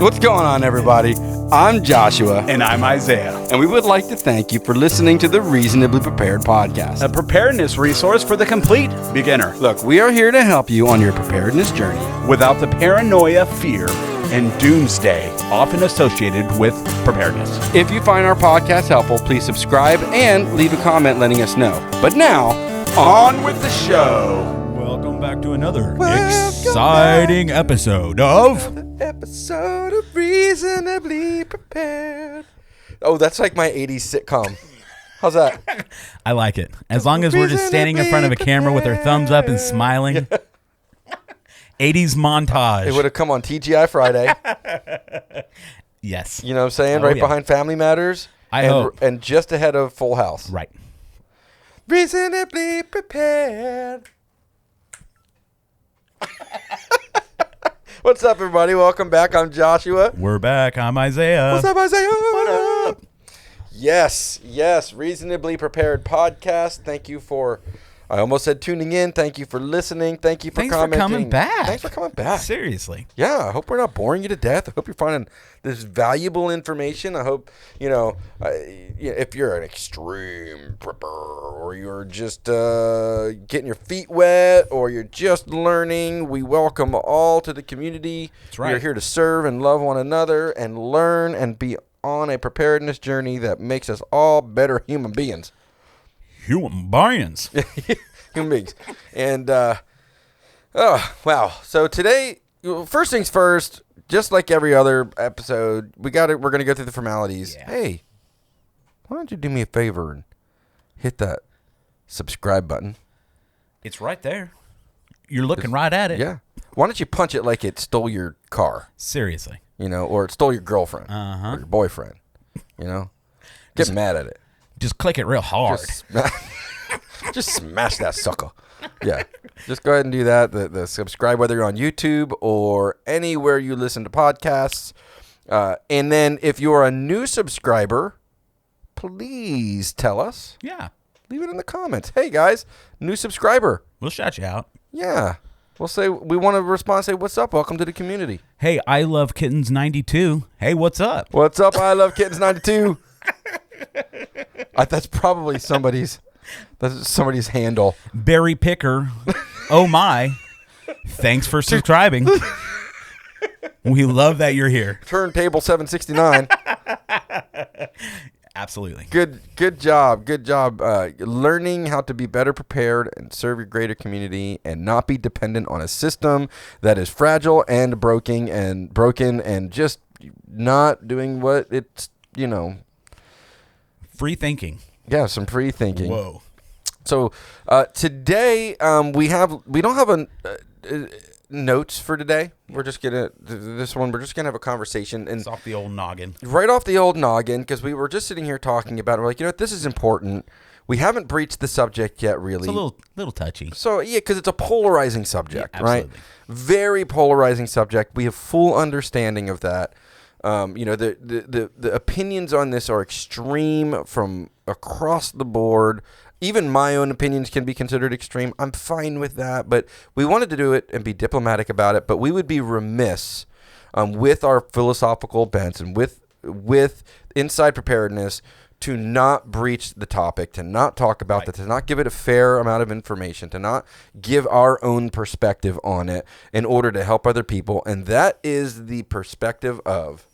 What's going on, everybody? I'm Joshua. And I'm Isaiah. And we would like to thank you for listening to the Reasonably Prepared podcast, A preparedness resource for the complete beginner. Look, we are here to help you on your preparedness journey Without the paranoia, fear, and doomsday often associated with preparedness. If you find our podcast helpful, please subscribe and leave a comment letting us know. But now, On with the show. Welcome back to another exciting episode of episode of Reasonably Prepared. Oh, that's like my 80s sitcom. How's that? I like it. As long as we're just standing in front of a camera with our thumbs up and smiling. 80s montage. It would have come on TGI Friday. Yes. You know what I'm saying? Oh, right yeah. behind Family Matters. I hope. And just ahead of Full House. Right. Reasonably Prepared. What's up, everybody? Welcome back. I'm Joshua. We're back. I'm Isaiah. What's up, Isaiah? What up? Yes. Reasonably Prepared podcast. Thank you for, I almost said tuning in. Thank you for listening. Thank you for Thanks commenting. for coming back. Thanks for coming back. Seriously. Yeah, I hope we're not boring you to death. I hope you're finding this valuable information. I hope, if you're an extreme prepper or you're just getting your feet wet or you're just learning, we welcome all to the community. That's right. We're here to serve and love one another and learn and be on a preparedness journey that makes us all better human beings. Human beings. Human beings. And, wow. So today, first things first, just like every other episode, we're going to go through the formalities. Yeah. Hey, why don't you do me a favor and hit that subscribe button? It's right there. You're looking right at it. Yeah. Why don't you punch it like it stole your car, Seriously. or it stole your girlfriend Uh-huh. or your boyfriend, Get mad at it. Just click it real hard. Just smash that sucker. Yeah. Just go ahead and do that. The subscribe, whether you're on YouTube or anywhere you listen to podcasts. And then if you're a new subscriber, please tell us. Yeah. Leave it in the comments. Hey, guys, new subscriber. We'll shout you out. Yeah. We'll say, we want to respond, say, what's up? Welcome to the community. Hey, I love Kittens 92. Hey, what's up? What's up? I love Kittens 92. That's probably somebody's handle. Barry Picker. Oh my. Thanks for subscribing. We love that you're here. Turntable 769. Absolutely. Good job. Learning how to be better prepared and serve your greater community and not be dependent on a system that is fragile and broken and just not doing what it's, Free thinking. Yeah, some free thinking. Whoa. So today we don't have notes for today. We're just gonna have a conversation and It's off the old noggin. right off the old noggin because we were just sitting here talking about it. We're like, this is important. We haven't breached the subject yet, really. It's a little touchy. So yeah, because it's a polarizing subject, Yeah, right? Very polarizing subject. We have full understanding of that. The opinions on this are extreme from across the board. Even my own opinions can be considered extreme. I'm fine with that, but we wanted to do it and be diplomatic about it. But we would be remiss with our philosophical bents and with inside preparedness to not breach the topic, to not talk about that, to not give it a fair amount of information, to not give our own perspective on it in order to help other people. And that is the perspective of,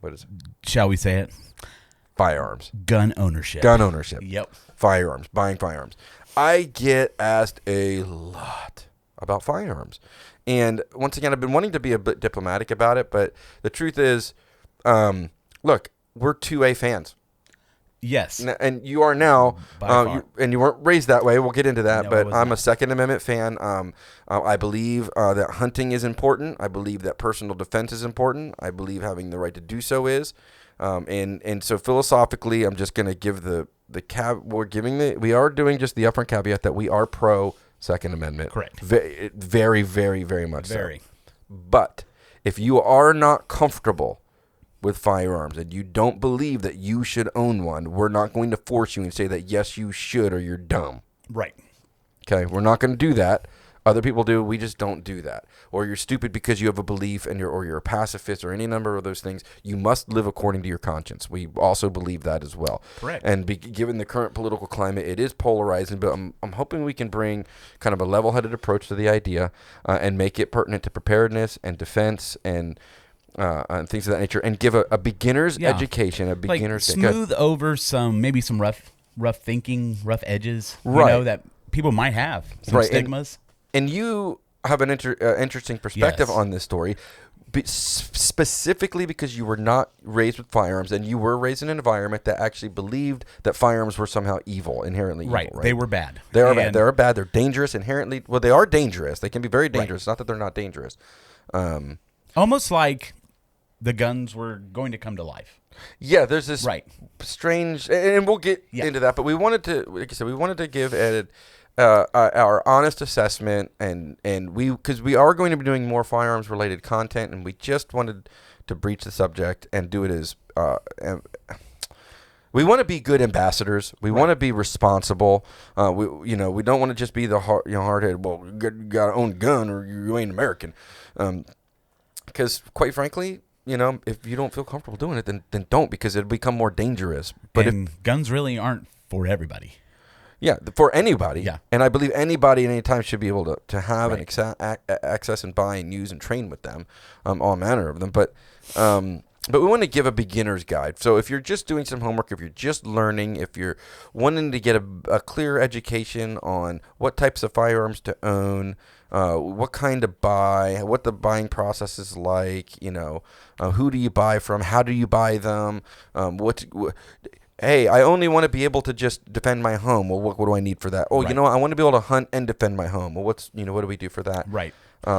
what is it? Shall we say it? Firearms. Gun ownership. Yep. Firearms. Buying firearms. I get asked a lot about firearms. And once again, I've been wanting to be a bit diplomatic about it, but the truth is, look, we're 2A fans. Yes. And you are now, By far. and you weren't raised that way. We'll get into that, No, I but was I'm not. a Second Amendment fan. I believe that hunting is important. I believe that personal defense is important. I believe having the right to do so is. And so philosophically, I'm just going to give we are doing just the upfront caveat that we are pro Second Amendment. Correct. Very, very, very much Very. so. But if you are not comfortable with firearms and you don't believe that you should own one, we're not going to force you and say that yes, you should or you're dumb. Right. Okay, we're not going to do that. Other people do. We just don't do that. Or you're stupid because you have a belief and you're a pacifist or any number of those things. You must live according to your conscience. We also believe that as well. Correct. And given the current political climate, it is polarizing, but I'm hoping we can bring kind of a level-headed approach to the idea and make it pertinent to preparedness and defense and things of that nature, and give a beginner's education, a beginner's like smooth over some rough thinking, rough edges, right, that people might have, some stigmas. And you have an interesting perspective on this story, specifically because you were not raised with firearms, and you were raised in an environment that actually believed that firearms were somehow inherently evil. Right, they were bad. They are bad. They are bad. They're dangerous inherently. Well, they are dangerous. They can be very dangerous. Not that they're not dangerous. Almost like the guns were going to come to life. Yeah, there's this strange, and we'll get into that. But we wanted to, like I said, give Ed our honest assessment, and because we are going to be doing more firearms related content, and we just wanted to breach the subject and do it as we want to be good ambassadors. We want to be responsible. We don't want to just be the hard-headed. Well, you got to own a gun or you ain't American. Because quite frankly, if you don't feel comfortable doing it, then don't, because it'll become more dangerous. But guns really aren't for everybody. Yeah, for anybody. Yeah. And I believe anybody at any time should be able to have and access and buy and use and train with them, all manner of them. But we want to give a beginner's guide. So if you're just doing some homework, if you're just learning, if you're wanting to get a clear education on what types of firearms to own, what kind to buy, what the buying process is like, who do you buy from, how do you buy them, hey, I only want to be able to just defend my home. Well, what do I need for that? Oh, I want to be able to hunt and defend my home. Well, what do we do for that? Right.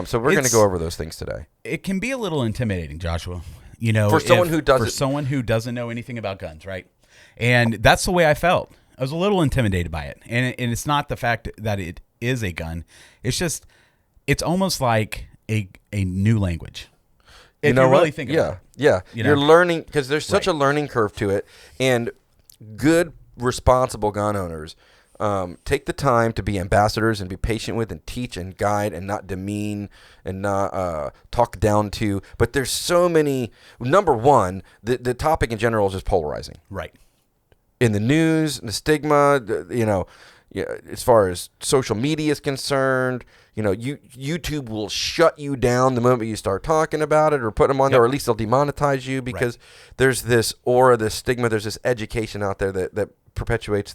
So we're going to go over those things today. It can be a little intimidating, Joshua. For someone who doesn't know anything about guns, right? And that's the way I felt. I was a little intimidated by it, and it's not the fact that it is a gun. It's just it's almost like a new language. If you really think about it. Yeah. You're learning, because there's such a learning curve to it, and good, responsible gun owners take the time to be ambassadors and be patient with and teach and guide and not demean and not talk down to. But there's so many. Number one, the topic in general is just polarizing. Right. In the news, the stigma, as far as social media is concerned, YouTube will shut you down the moment you start talking about it or put them on there, or at least they'll demonetize you because there's this aura, this stigma, there's this education out there that perpetuates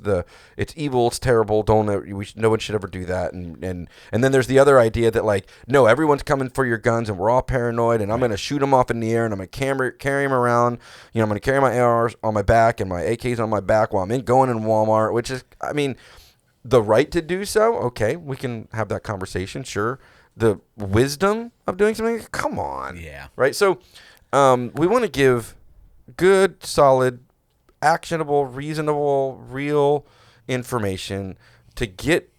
it's evil, it's terrible, no one should ever do that, and then there's the other idea that no, everyone's coming for your guns and we're all paranoid, and I'm going to shoot them off in the air and I'm going to carry them around, I'm going to carry my ARs on my back and my AKs on my back while I'm going in Walmart, which is, the right to do so, okay, we can have that conversation, sure. The wisdom of doing something, come on. Yeah. Right? So we want to give good, solid, actionable, reasonable, real information to get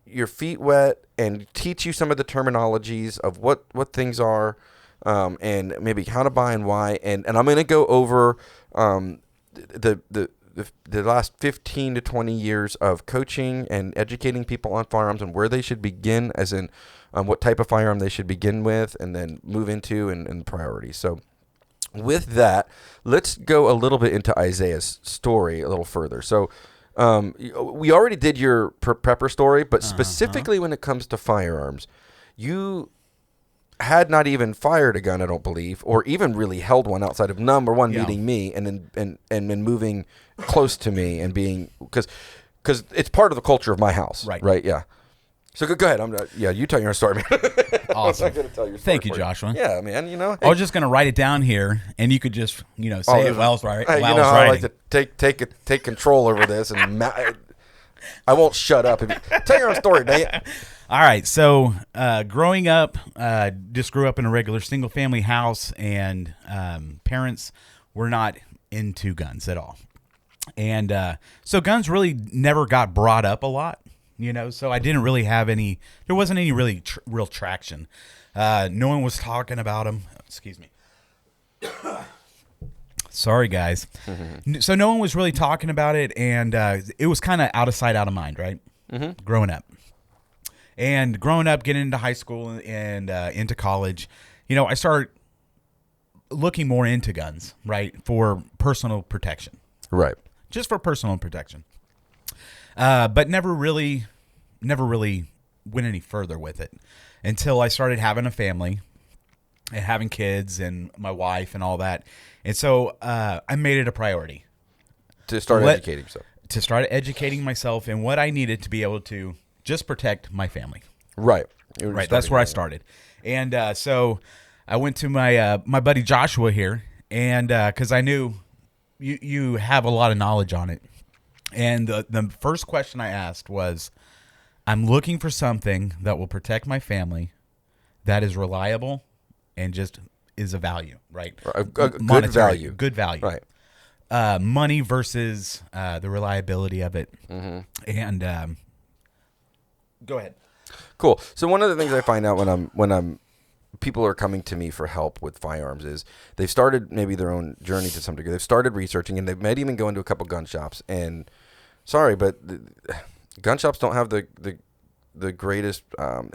your feet wet and teach you some of the terminologies of what things are, and maybe how to buy and why. And I'm going to go over the last 15 to 20 years of coaching and educating people on firearms and where they should begin, as in what type of firearm they should begin with and then move into and priorities. So with that, let's go a little bit into Isaiah's story a little further. So we already did your prepper story, but specifically when it comes to firearms, you had not even fired a gun, I don't believe, or even really held one outside of number one meeting me and then moving close to me and being because it's part of the culture of my house, right? Yeah. So go ahead. You tell your story, man. Awesome. I'm gonna tell your story. Thank you, Joshua. Yeah, man. Hey. I was just gonna write it down here, and you could just say it while I was right. Hey, how I like to take control over this, and I won't shut up. Tell your own story, man. All right. So growing up, just grew up in a regular single family house, and parents were not into guns at all. And so guns really never got brought up a lot, so I didn't really have there wasn't any really real traction. No one was talking about them. Excuse me. Sorry, guys. So no one was really talking about it, and it was kind of out of sight, out of mind, right? Growing up. And growing up, getting into high school and into college, I started looking more into guns, right, for personal protection. Right. Just for personal protection. But never really went any further with it until I started having a family and having kids and my wife and all that. And so I made it a priority. To start educating yourself. To start educating myself in what I needed to be able to just protect my family. Right. Right. That's where I started. And so I went to my buddy Joshua here, and because I knew you have a lot of knowledge on it. And the first question I asked was, I'm looking for something that will protect my family, that is reliable, and just is a value, right? A good value. Good value. Right. Money versus the reliability of it. Mm-hmm. And go ahead. Cool. So one of the things I find out when people are coming to me for help with firearms is they've started maybe their own journey to some degree. They've started researching, and they might even go into a couple gun shops. And sorry, but gun shops don't have the greatest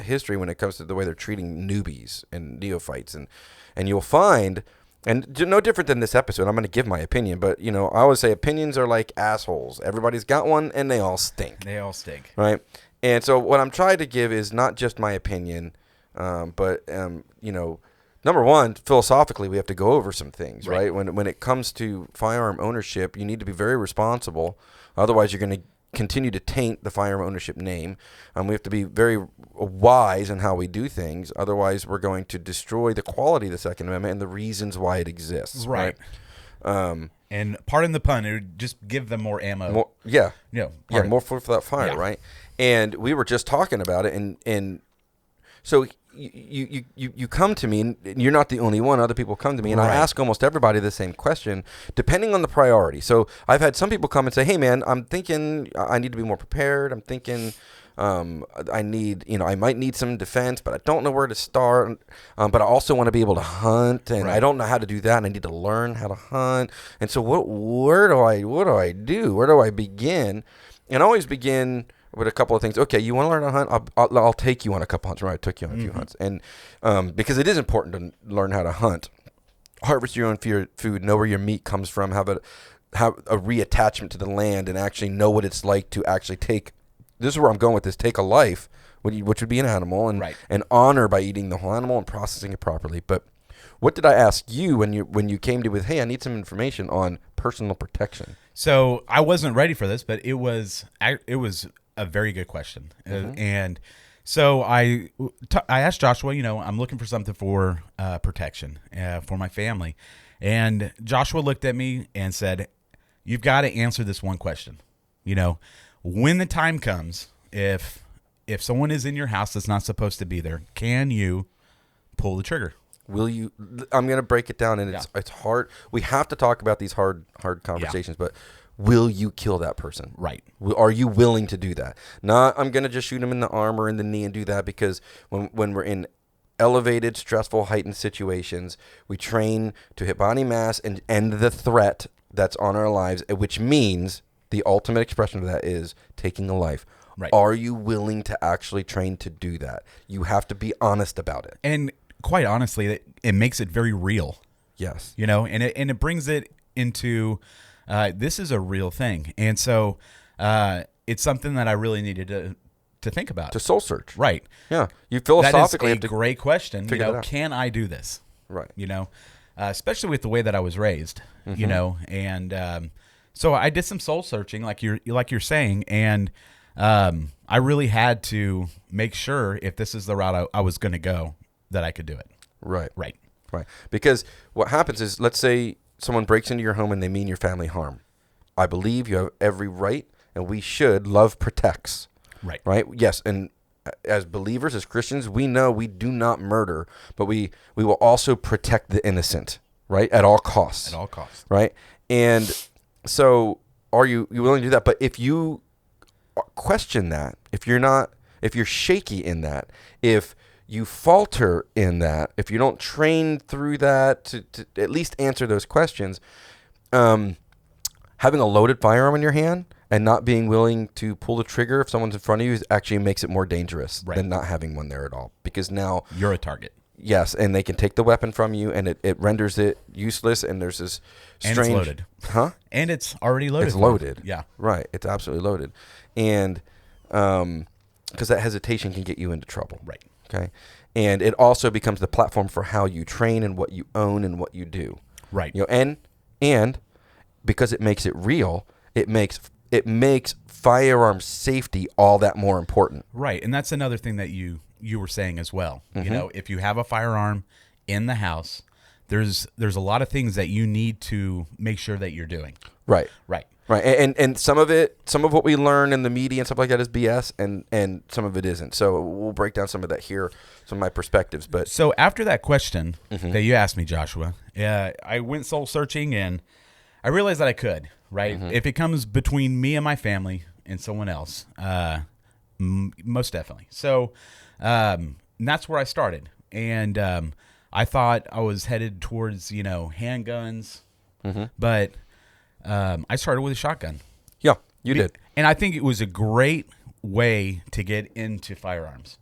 history when it comes to the way they're treating newbies and neophytes. And you'll find, and no different than this episode, I'm going to give my opinion, but I always say opinions are like assholes. Everybody's got one, and they all stink. They all stink. Right? And so what I'm trying to give is not just my opinion, but number one, philosophically, we have to go over some things, right? When it comes to firearm ownership, you need to be very responsible. Otherwise, you're going to continue to taint the firearm ownership name. We have to be very wise in how we do things. Otherwise, we're going to destroy the quality of the Second Amendment and the reasons why it exists. Right. And pardon the pun, it would just give them more ammo. More food for that fire, right? And we were just talking about it, and so you come to me, and you're not the only one. Other people come to me, and I ask almost everybody the same question, depending on the priority. So I've had some people come and say, "Hey, man, I'm thinking I need to be more prepared. I'm thinking I need, I might need some defense, but I don't know where to start. But I also want to be able to hunt, and I don't know how to do that, and I need to learn how to hunt. And so what do I do? Where do I begin? And I always begin with a couple of things. Okay, you want to learn how to hunt? I'll take you on a couple hunts. Right, I took you on a few hunts, and because it is important to learn how to hunt, harvest your own food, know where your meat comes from, have a reattachment to the land, and actually know what it's like to actually take. This is where I'm going with this. Take a life, which would be an animal, and honor by eating the whole animal and processing it properly. But what did I ask you when you came to with, hey, I need some information on personal protection? So I wasn't ready for this, but it was a very good question. And so I asked Joshua, I'm looking for something for protection for my family. And Joshua looked at me and said, you've got to answer this one question. When the time comes, if someone is in your house that's not supposed to be there, can you pull the trigger? Will you? I'm going to break it down, and it's hard. We have to talk about these hard conversations, but will you kill that person? Right. Are you willing to do that? Not, I'm going to just shoot him in the arm or in the knee and do that, because when we're in elevated, stressful, heightened situations, we train to hit body mass and end the threat that's on our lives, which means the ultimate expression of that is taking a life. Right. Are you willing to actually train to do that? You have to be honest about it. And quite honestly, it makes it very real. Yes. And it brings it into this is a real thing. And so it's something that I really needed to think about. To soul search. Right. Yeah. You philosophically that is a great question. Can I do this? Right. Especially with the way that I was raised, and so I did some soul searching, like you're saying, and I really had to make sure if this is the route I was going to go, that I could do it. Right. Right. Right. Because what happens is, let's say someone breaks into your home and they mean your family harm. I believe you have every right, and we should. Love protects. Right. Right. Yes. And as believers, as Christians, we know we do not murder, but we will also protect the innocent. Right. At all costs. At all costs. Right. And so are you willing to do that? But if you question that, if you're shaky in that, if you falter in that, if you don't train through that to at least answer those questions, having a loaded firearm in your hand and not being willing to pull the trigger if someone's in front of you actually makes it more dangerous Right. than not having one there at all. Because now You're a target. yes, and they can take the weapon from you, and it renders it useless. And there's this strange, And it's loaded. huh? And it's already loaded. It's for you. loaded. Yeah. Right. It's absolutely loaded, and because that hesitation can get you into trouble. Right. Okay, and it also becomes the platform for how you train and what you own and what you do. Right. You know, and because it makes it real, it makes firearm safety all that more important. Right. And that's another thing that you were saying as well. You know, if you have a firearm in the house, there's a lot of things that you need to make sure that you're doing. Right. Right. Right, and some of what we learn in the media and stuff like that is BS, and some of it isn't. So we'll break down some of that here, some of my perspectives. But So after that question that you asked me, Joshua, I went soul searching and I realized that I could, right? If it comes between me and my family and someone else, most definitely. So that's where I started. And I thought I was headed towards, handguns, but I started with a shotgun. yeah, you did. And I think it was a great way to get into firearms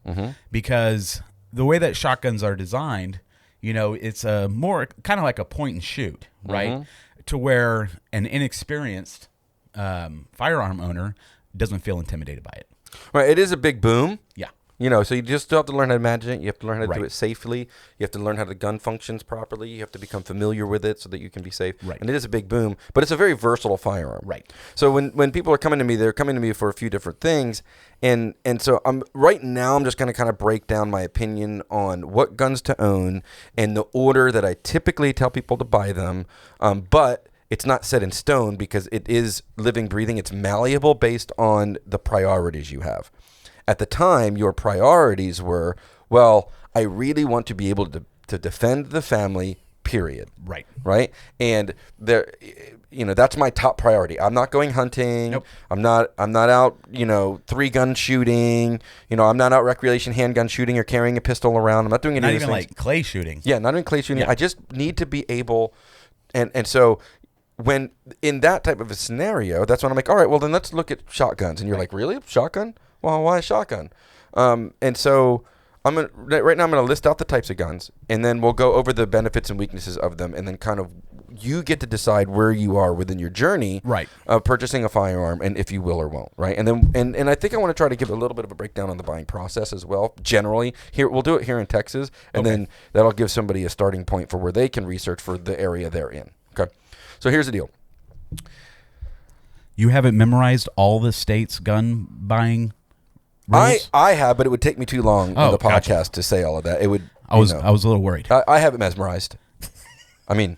because the way that shotguns are designed, it's a more kind of like a point and shoot, right? To where an inexperienced firearm owner doesn't feel intimidated by it. Right, it is a big boom. Yeah. So you just still have to learn how to imagine it. You have to learn how to do Right. it safely. You have to learn how the gun functions properly. You have to become familiar with it so that you can be safe. Right. And it is a big boom, but it's a very versatile firearm. Right. So when people are coming to me, they're coming to me for a few different things. And so right now I'm just going to kind of break down my opinion on what guns to own and the order that I typically tell people to buy them. But it's not set in stone because it is living, breathing. It's malleable based on the priorities you have. At the time, your priorities were, well, I really want to be able to defend the family, period. Right. Right? And there, that's my top priority. I'm not going hunting. Nope. I'm not out, 3-gun shooting. I'm not out recreation handgun shooting or carrying a pistol around. I'm not doing any Not of these even things. like clay shooting. Yeah, not even clay shooting. Yeah. I just need to be able, and so when in that type of a scenario, that's when I'm like, all right, well then let's look at shotguns. And you're like, really? Shotgun? Well, why a shotgun? And so right now I'm gonna list out the types of guns, and then we'll go over the benefits and weaknesses of them, and then kind of you get to decide where you are within your journey Right. of purchasing a firearm, and if you will or won't, right? And then and I think I want to try to give a little bit of a breakdown on the buying process as well. Generally, here we'll do it here in Texas, and then that'll give somebody a starting point for where they can research for the area they're in. Okay, so here's the deal. You haven't memorized all the states' gun buying rules? I have, but it would take me too long on the gotcha. podcast to say all of that. It would. I was a little worried. I have it mesmerized. I mean,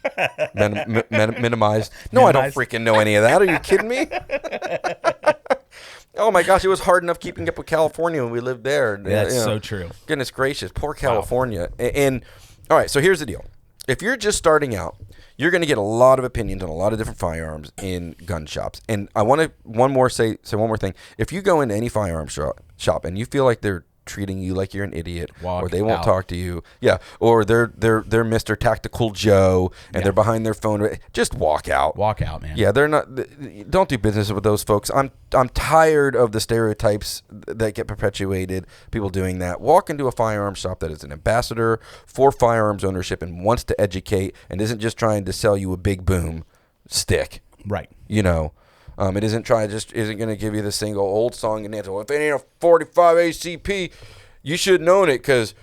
minimized. No, I don't Minimized? freaking know any of that. Are you kidding me? Oh my gosh, it was hard enough keeping up with California when we lived there. That's so true. Goodness gracious, poor California. And all right, so here's the deal. If you're just starting out, you're going to get a lot of opinions on a lot of different firearms in gun shops. And I want to say one more thing. If you go into any firearm shop and you feel like they're treating you like you're an idiot, Walk or they won't out. talk to you, or they're Mr. Tactical Joe and they're behind their phone, just walk out. Walk out, man. Yeah, they're not. Don't do business with those folks. I'm tired of the stereotypes that get perpetuated. People doing that. Walk into a firearm shop that is an ambassador for firearms ownership and wants to educate and isn't just trying to sell you a big boom stick. Right. It isn't going to give you the single old song and dance. Well, if it ain't a 45 ACP, you shouldn't own it because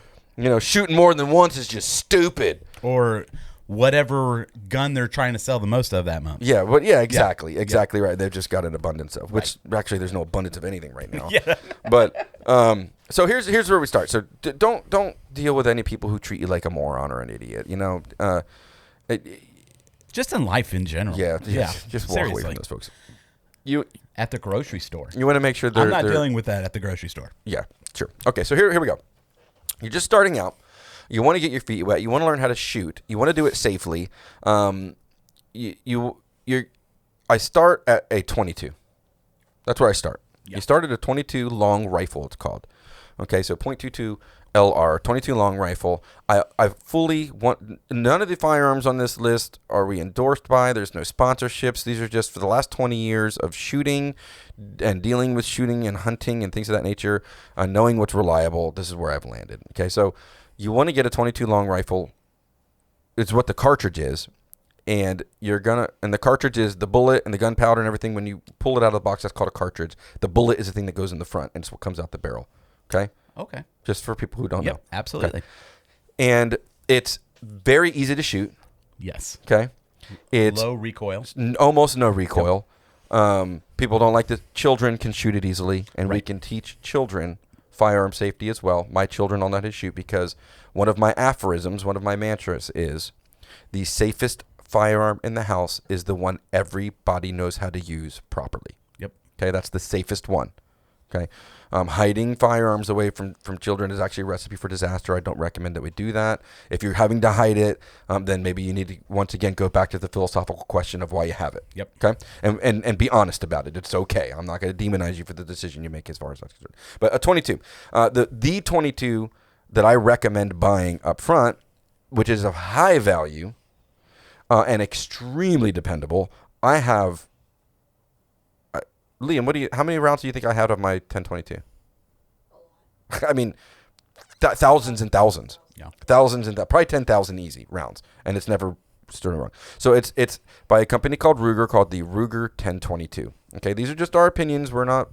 shooting more than once is just stupid. Or whatever gun they're trying to sell the most of that month. Yeah, but exactly right. They've just got an abundance of, which actually there's no abundance of anything right now. Yeah. But so here's where we start. So don't deal with any people who treat you like a moron or an idiot. Just in life in general. Yeah. Just walk away Seriously. from those folks. You At the grocery store. want to make sure I'm not they're dealing with that at the grocery store. Yeah, sure. Okay, so here we go. You're just starting out. You want to get your feet wet. You want to learn how to shoot. You want to do it safely. I start at a 22. That's where I start. Yeah. You start at a 22 long rifle, it's called. Okay, so .22 LR 22 long rifle. I fully want none of the firearms on this list are we endorsed by. There's no sponsorships. These are just for the last 20 years of shooting and dealing with shooting and hunting and things of that nature, knowing what's reliable. This is where I've landed. Okay, so you want to get a 22 long rifle. It's what the cartridge is. And the cartridge is the bullet and the gunpowder and everything. When you pull it out of the box, that's called a cartridge. The bullet is the thing that goes in the front, and it's what comes out the barrel. Okay? Okay. Just for people who don't know. Yep, absolutely. Okay. And it's very easy to shoot. Yes. Okay? It's low recoil. Almost no recoil. People don't like that children can shoot it easily, and we can teach children firearm safety as well. My children all know how to shoot because one of my aphorisms, one of my mantras is the safest firearm in the house is the one everybody knows how to use properly. Yep. Okay, that's the safest one. Okay. Hiding firearms away from children is actually a recipe for disaster. I don't recommend that we do that. If you're having to hide it, then maybe you need to once again go back to the philosophical question of why you have it. Yep. Okay. And be honest about it. It's okay. I'm not going to demonize you for the decision you make as far as that's concerned. But a 22, the 22 that I recommend buying up front, which is of high value and extremely dependable. I have. Liam, how many rounds do you think I had of my 1022? I mean, thousands and thousands. Yeah. Thousands and probably 10,000 easy rounds, and it's never stood wrong. So it's by a company called Ruger, called the Ruger 1022. Okay, these are just our opinions. We're not,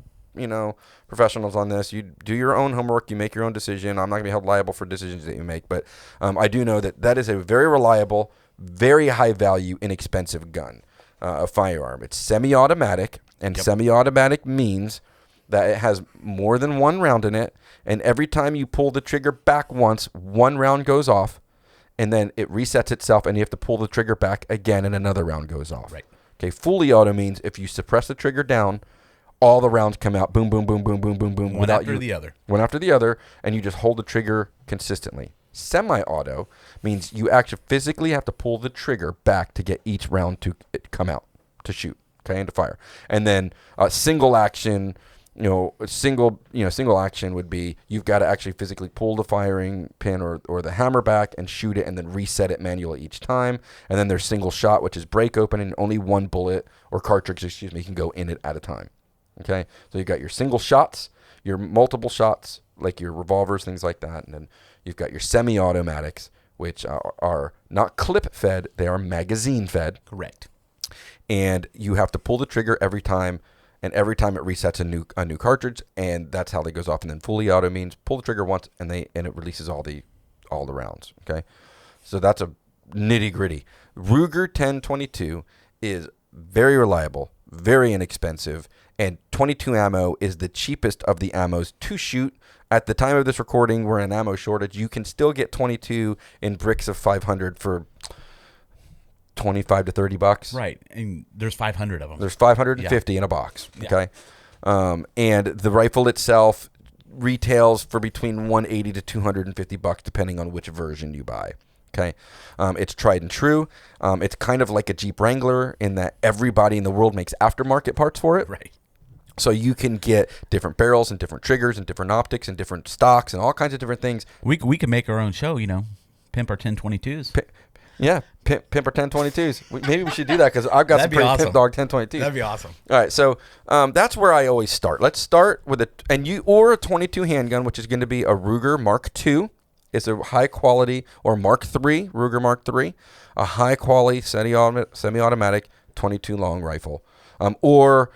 professionals on this. You do your own homework. You make your own decision. I'm not going to be held liable for decisions that you make, but I do know that is a very reliable, very high value, inexpensive gun, a firearm. It's semi-automatic. And semi-automatic means that it has more than one round in it, and every time you pull the trigger back once, one round goes off, and then it resets itself, and you have to pull the trigger back again, and another round goes off. Right. Okay, fully auto means if you suppress the trigger down, all the rounds come out, boom, boom, boom, boom, boom, boom, boom. One after the other. One after the other, and you just hold the trigger consistently. Semi-auto means you actually physically have to pull the trigger back to get each round to come out, to shoot. Okay, and to fire. And then single action, single action would be you've got to actually physically pull the firing pin or the hammer back and shoot it and then reset it manually each time. And then there's single shot, which is break open and only one bullet or cartridge, can go in it at a time. Okay, so you've got your single shots, your multiple shots, like your revolvers, things like that. And then you've got your semi-automatics, which are not clip fed, they are magazine fed. Correct. And you have to pull the trigger every time, and every time it resets a new cartridge, and that's how they goes off. And then fully auto means pull the trigger once, and it releases all the rounds. Okay, so that's a nitty gritty. Ruger 1022 is very reliable, very inexpensive, and 22 ammo is the cheapest of the ammos to shoot. At the time of this recording, we're in ammo shortage. You can still get 22 in bricks of 500 for $25 to $30. Right, and there's 500 of them. There's 550 in a box. Okay, and the rifle itself retails for between $180 to $250, depending on which version you buy. Okay, it's tried and true. It's kind of like a Jeep Wrangler in that everybody in the world makes aftermarket parts for it. Right. So you can get different barrels and different triggers and different optics and different stocks and all kinds of different things. We can make our own show. Pimp our 1022s. Yeah, pimp our 1022s. Maybe we should do that because I've got some pretty awesome. pimp dog 1022s. That'd be awesome. All right, so that's where I always start. Let's start with a 22 handgun, which is going to be a Ruger Mark II. It's a high quality, or Mark III, Ruger Mark III, a high quality semi-automatic 22 long rifle, or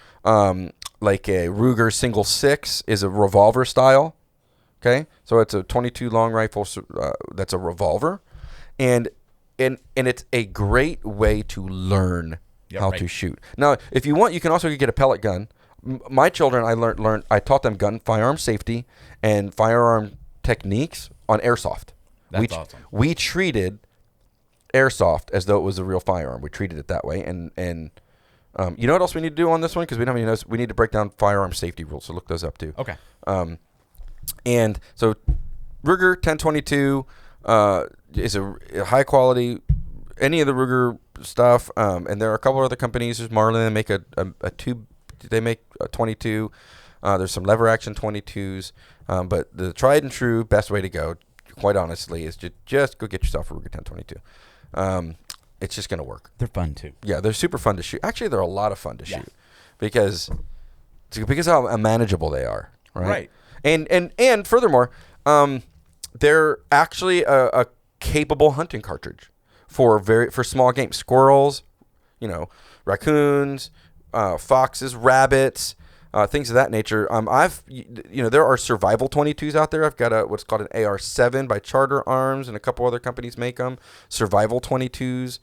like a Ruger Single 6 is a revolver style. Okay, so it's a 22 long rifle that's a revolver, and it's a great way to learn how to shoot. Now, if you want, you can also get a pellet gun. My children, I taught them firearm safety and firearm techniques on airsoft. That's awesome. We treated airsoft as though it was a real firearm. We treated it that way. And you know what else we need to do on this one? Because we don't have any notes. We need to break down firearm safety rules. So look those up too. Okay. And so Ruger 1022 is a high quality, any of the Ruger stuff. And there are a couple other companies. There's Marlin. They make a tube. They make a 22. There's some lever action 22s, but the tried and true best way to go, quite honestly, is to just go get yourself a Ruger 1022. It's just going to work. They're fun too. Yeah, they're super fun to shoot. Actually, they're a lot of fun to shoot because how manageable they are. Right. And furthermore, they're actually a capable hunting cartridge for small game. Squirrels, raccoons, foxes, rabbits, things of that nature. There are survival 22s out there. I've got what's called an AR-7 by Charter Arms, and a couple other companies make them. Survival 22s.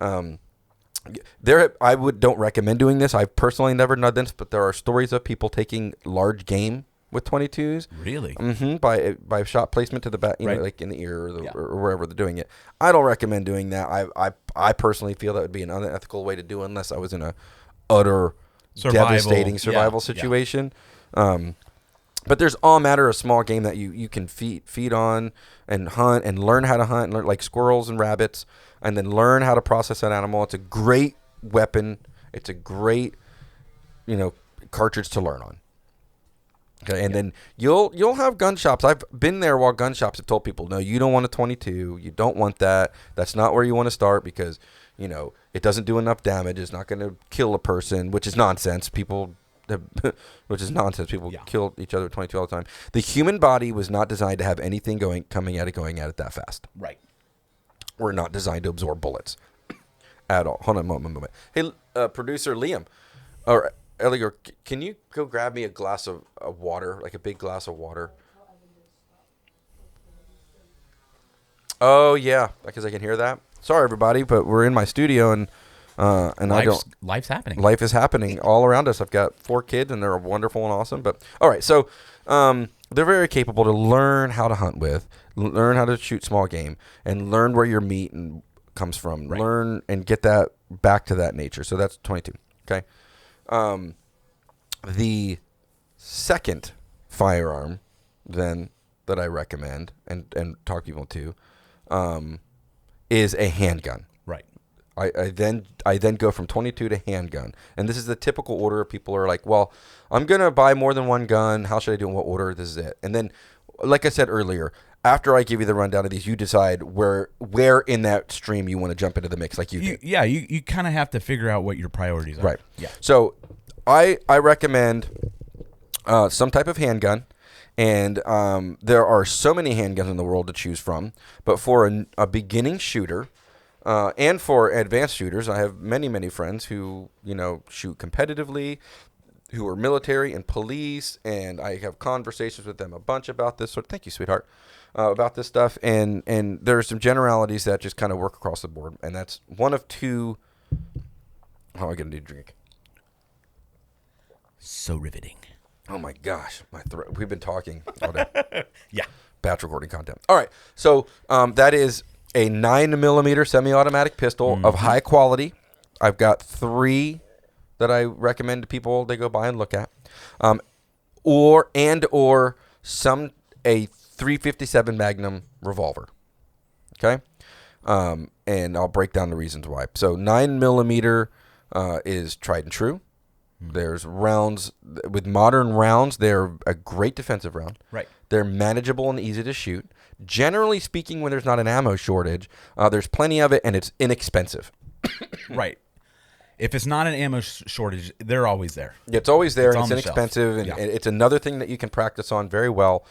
Don't recommend doing this. I've personally never done this, but there are stories of people taking large game with 22s. Really? Mm-hmm. By shot placement to the back, like in the ear or wherever they're doing it. I don't recommend doing that. I personally feel that would be an unethical way to do it unless I was in a utter devastating survival situation. But there's all matter of small game that you can feed on and hunt and learn how to hunt, and learn, like squirrels and rabbits, and then learn how to process that animal. It's a great weapon. It's a great, cartridge to learn on. Okay, and then you'll have gun shops. I've been there while gun shops have told people, no, you don't want a 22. You don't want that. That's not where you want to start because, it doesn't do enough damage. It's not going to kill a person, which is nonsense. People kill each other with 22 all the time. The human body was not designed to have anything coming at it that fast. Right. We're not designed to absorb bullets at all. Hold on a moment. Hey, producer Liam, or Elior, can you go grab me a glass of water, like a big glass of water? Oh yeah, because I can hear that. Sorry, everybody, but we're in my studio and life's happening. Life is happening all around us. I've got 4 kids and they're wonderful and awesome. But all right, so they're very capable to learn how to hunt with, learn how to shoot small game, and learn where your meat comes from. Right. Learn and get that back to that nature. So that's 22. Okay. The second firearm then that I recommend and talk people to is a handgun. Right. I then go from 22 to handgun, and this is the typical order. People are like, well, I'm gonna buy more than one gun. How should I do? In what order? This is it. And then, like I said earlier, after I give you the rundown of these, you decide where in that stream you want to jump into the mix, like you did. Yeah, you kind of have to figure out what your priorities are. Right. Yeah. So I recommend some type of handgun. And there are so many handguns in the world to choose from. But for a beginning shooter and for advanced shooters, I have many, many friends who, shoot competitively, who are military and police. And I have conversations with them a bunch about this. So thank you, sweetheart, about this stuff. And there are some generalities that just kind of work across the board. And that's one of two. How am I going to do drink? So riveting. Oh my gosh, my throat. We've been talking all day. Yeah. Batch recording content. All right. So that is a 9mm semi-automatic pistol of high quality. I've got 3 that I recommend to people they go by and look at. Or a 357 Magnum revolver. Okay? And I'll break down the reasons why. So 9mm is tried and true. There's rounds with modern rounds. They're a great defensive round. Right. They're manageable and easy to shoot. Generally speaking, when there's not an ammo shortage, there's plenty of it and it's inexpensive. Right. If it's not an ammo shortage, they're always there. It's always there. It's and it's inexpensive, and it's another thing that you can practice on very well.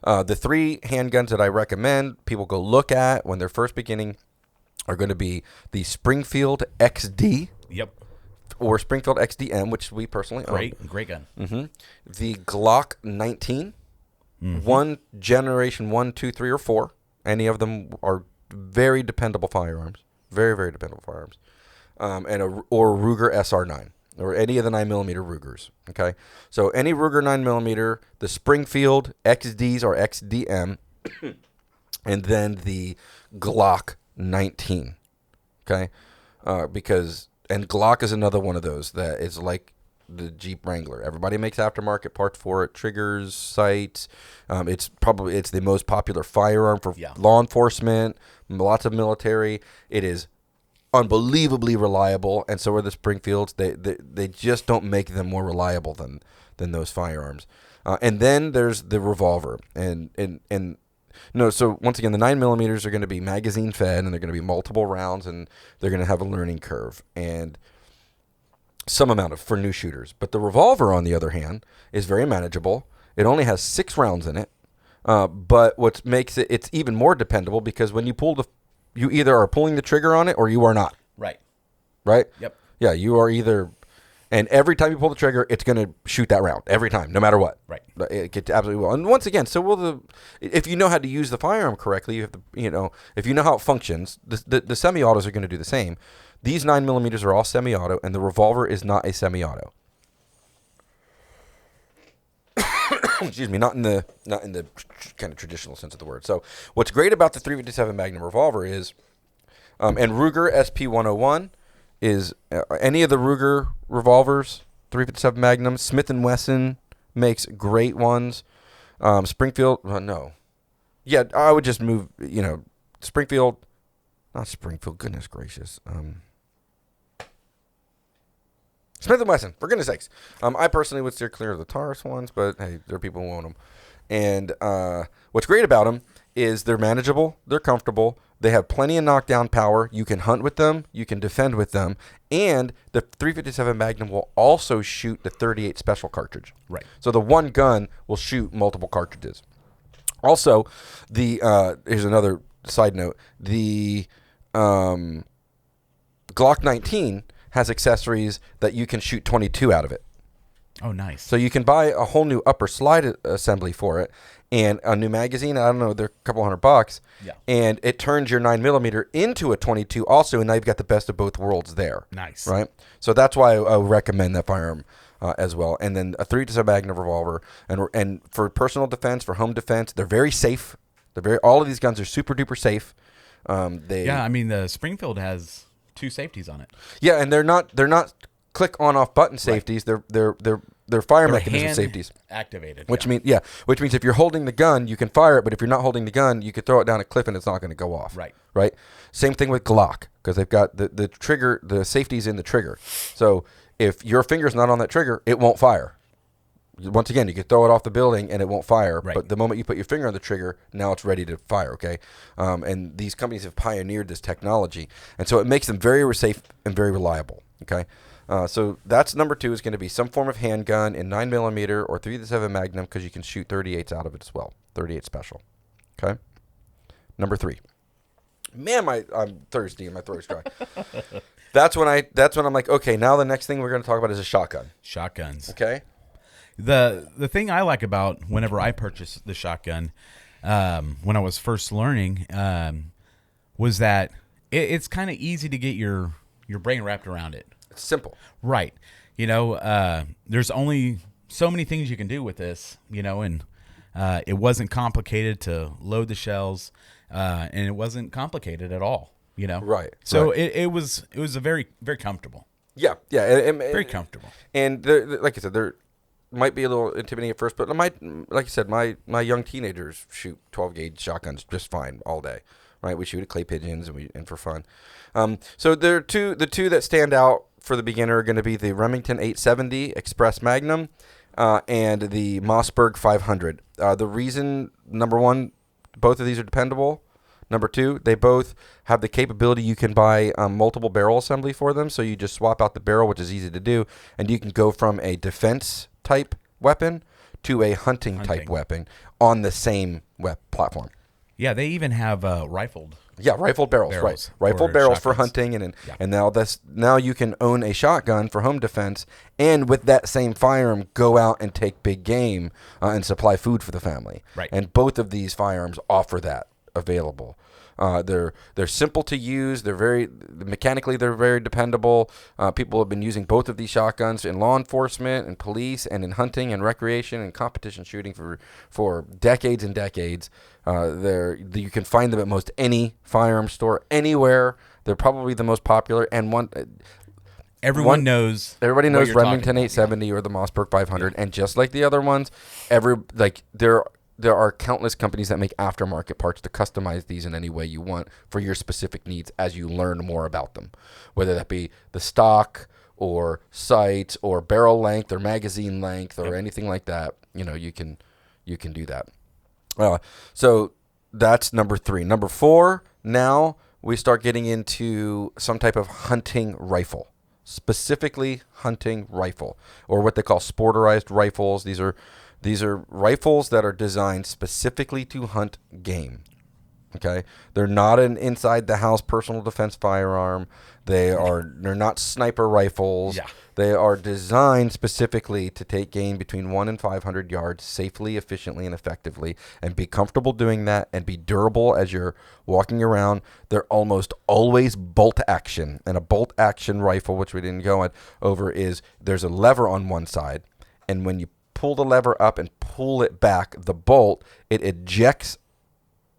The 3 handguns that I recommend people go look at when they're first beginning are going to be the Springfield XD. Yep. Or Springfield XDM, which we personally own. Great gun. Mm-hmm. The Glock 19. One generation 1, 2, 3, or 4. Any of them are very dependable firearms. Very, very dependable firearms. Or Ruger SR9. Or any of the 9mm Rugers. Okay? So any Ruger 9mm, the Springfield XDs or XDM, and then the Glock 19. Okay? And Glock is another one of those that is like the Jeep Wrangler. Everybody makes aftermarket parts for it, triggers, sights. It's the most popular firearm for law enforcement, lots of military. It is unbelievably reliable, and so are the Springfields. They just don't make them more reliable than those firearms. And then there's the revolver, and no. So once again, the 9mm are going to be magazine fed, and they're going to be multiple rounds, and they're going to have a learning curve and some amount of for new shooters. But the revolver, on the other hand, is very manageable. It only has 6 rounds in it, but what makes it's even more dependable because when you pull you either are pulling the trigger on it or you are not. Right. Right? Yep. Yeah, you are either, and every time you pull the trigger, it's going to shoot that round every time, no matter what. Right. It gets absolutely well. And once again, so will if you know how to use the firearm correctly, you have to, if you know how it functions, the semi-autos are going to do the same. These 9mm are all semi-auto, and the revolver is not a semi-auto. Excuse me, not in the kind of traditional sense of the word. So what's great about the 357 Magnum revolver is, and Ruger SP101 is any of the Ruger revolvers, 357 Magnum. Smith & Wesson makes great ones. Springfield, no. Yeah, I would just move, Springfield, not Springfield, goodness gracious. Smith & Wesson, for goodness sakes. I personally would steer clear of the Taurus ones, but hey, there are people who own them. And what's great about them is they're manageable, they're comfortable, they have plenty of knockdown power. You can hunt with them, you can defend with them, and the 357 Magnum will also shoot the 38 special cartridge. Right. So the one gun will shoot multiple cartridges. Also, here's another side note: the Glock 19 has accessories that you can shoot 22 out of it. Oh, nice. So you can buy a whole new upper slide assembly for it and a new magazine. I don't know, they're a couple $100. Yeah. And it turns your 9mm into a 22 also, and now you've got the best of both worlds there. Nice. Right? So that's why I recommend that firearm as well. And then a 357 Magnum revolver. And for personal defense, for home defense, they're very safe. All of these guns are super duper safe. The Springfield has 2 safeties on it. Yeah, and they're not click on off button safeties. Right. They're fire mechanism safeties. Activated. Which means if you're holding the gun, you can fire it, but if you're not holding the gun, you could throw it down a cliff and it's not going to go off. Right. Right? Same thing with Glock, because they've got the trigger, the safety's in the trigger. So if your finger's not on that trigger, it won't fire. Once again, you could throw it off the building and it won't fire, right. But the moment you put your finger on the trigger, now it's ready to fire, okay? And these companies have pioneered this technology, and so it makes them very safe and very reliable, okay? So that's number 2 is going to be some form of handgun in 9mm or 357 Magnum, because you can shoot 38s out of it as well, 38 special, okay? Number 3. Man, I'm thirsty and my throat's dry. That's when I'm like, okay, now the next thing we're going to talk about is a shotgun. Shotguns. Okay? The thing I like about whenever I purchased the shotgun, when I was first learning, was that it's kind of easy to get your brain wrapped around it. It's simple. Right. There's only so many things you can do with this, and it wasn't complicated to load the shells, and it wasn't complicated at all, Right. So right. It was a very, very comfortable. Yeah. Very comfortable. And like I said, there might be a little intimidating at first, but like you said, my young teenagers shoot 12 gauge shotguns just fine all day. Right? We shoot at clay pigeons and for fun. So there are the two that stand out for the beginner are going to be the Remington 870 Express Magnum and the Mossberg 500. The reason, number 1, both of these are dependable. Number 2, they both have the capability you can buy multiple barrel assembly for them. So you just swap out the barrel, which is easy to do, and you can go from a defense type weapon to a hunting type weapon on the same platform. Yeah, they even have rifled. Yeah, rifled barrels, right? Rifled barrels for hunting, and now you can own a shotgun for home defense, and with that same firearm, go out and take big game and supply food for the family. Right. And both of these firearms offer that available. They're simple to use. Mechanically they're very dependable. People have been using both of these shotguns in law enforcement and police and in hunting and recreation and competition shooting for decades and decades. You can find them at most any firearm store anywhere. They're probably the most popular and Everybody knows Remington 870 or the Mossberg 500, and just like the other ones, there are countless companies that make aftermarket parts to customize these in any way you want for your specific needs as you learn more about them, whether that be the stock or sights or barrel length or magazine length or anything like that. You can do that. So that's number 3. Number 4, now we start getting into some type of hunting rifle, specifically hunting rifle, or what they call sporterized rifles. These are rifles that are designed specifically to hunt game. Okay, they're not an inside the house personal defense firearm. They're not sniper rifles. Yeah. They are designed specifically to take game between 1 and 500 yards safely, efficiently, and effectively, and be comfortable doing that and be durable as you're walking around. They're almost always bolt action, and a bolt action rifle, which we didn't go over, is there's a lever on one side, and when you pull the lever up and pull it back, the bolt, it ejects